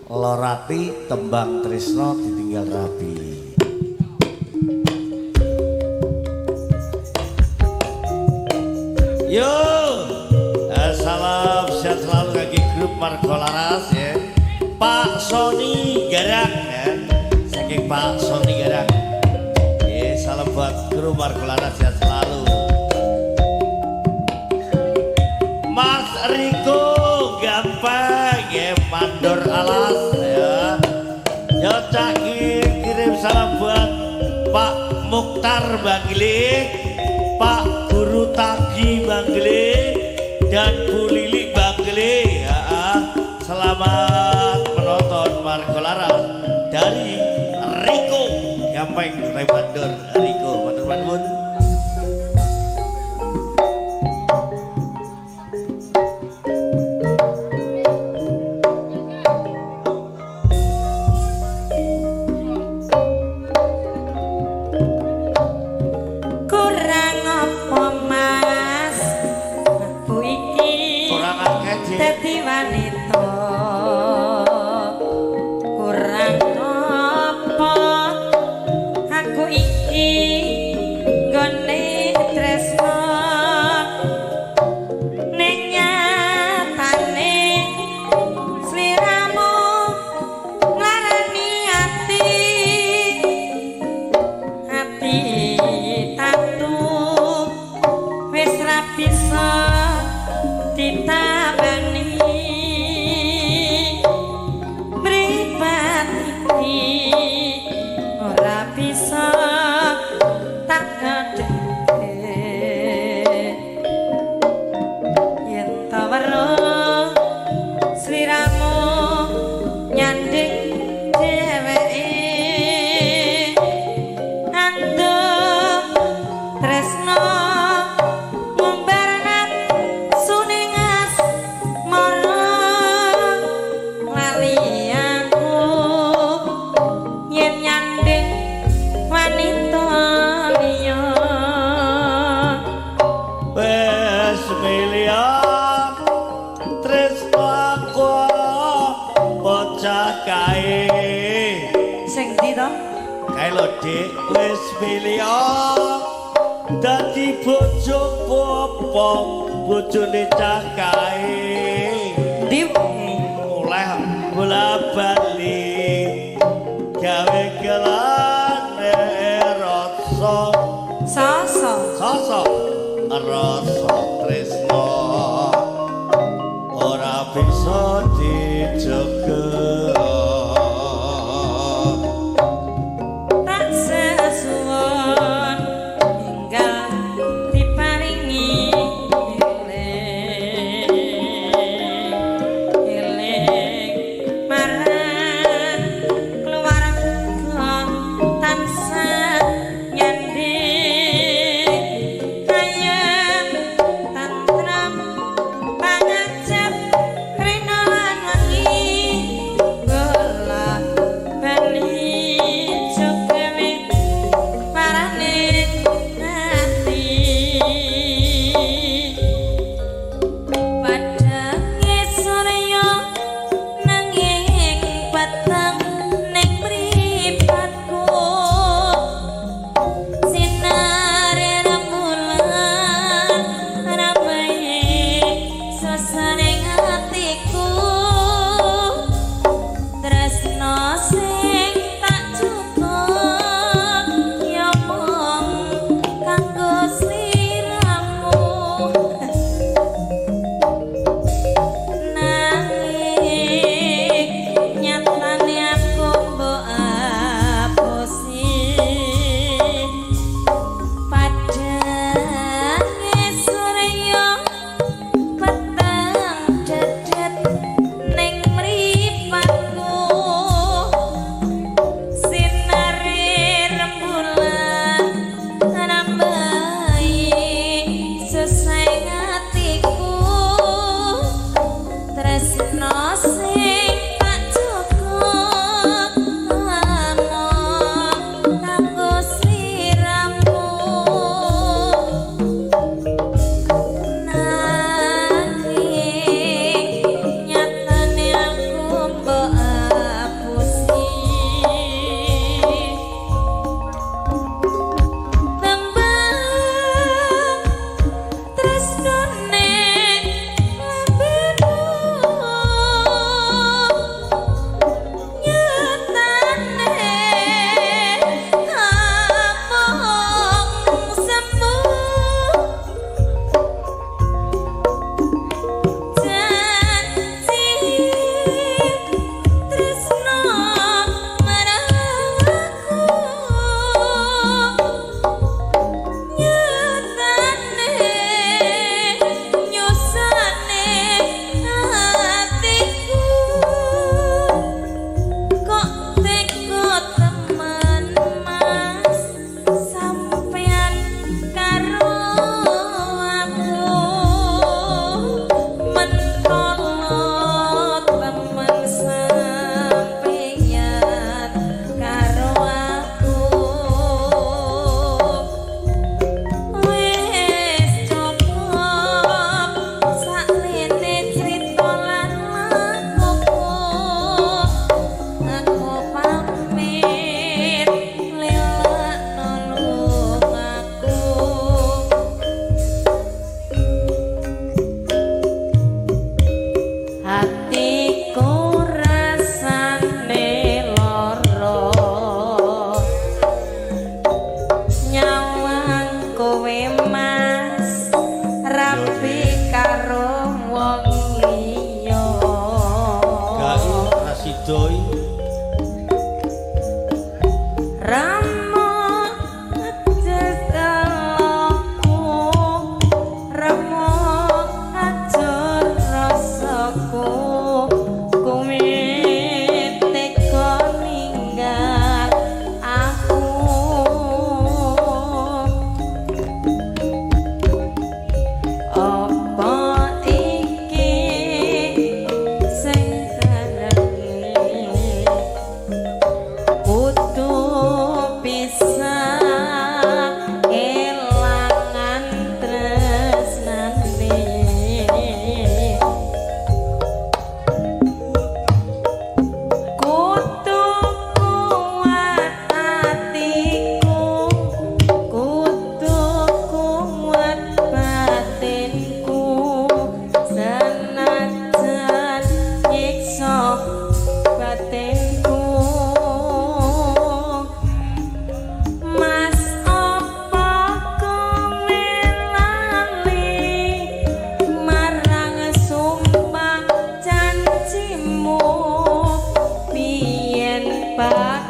Lorati tembang tresno ditinggal rapi. Yo, salam sehat selalu bagi grup Margo Laras ya. Pak Sony Garak ya. Saking Pak Sony Garak. Ya, salam buat grup Margo Laras sehat selalu. Mas Riko gampang ya, mandor alas ya. Yo caki kirim salam buat Pak Mukhtar Bangli, Pak Guru Tagi Bangli, dan Bu Lili Bangli ya. Selamat menonton Margo Laras dari Riko gampang remandor Riko mandor. Wis milih dadi bojo popo bojone cakae oleh bola-bali gawe kelane rasa sasa rasa tresno ora bisa dijaga. Marah Sidoy Rama jagaku Rama ajur rasaku kumite kok ninggal aku apa iki sing karepne kudu bisa kelangan tresnane kudu kuat atiku kudu kuat batinku senajan nyiksa batinku Mas apa kowe lali marang sumpah janjimu biyen Pak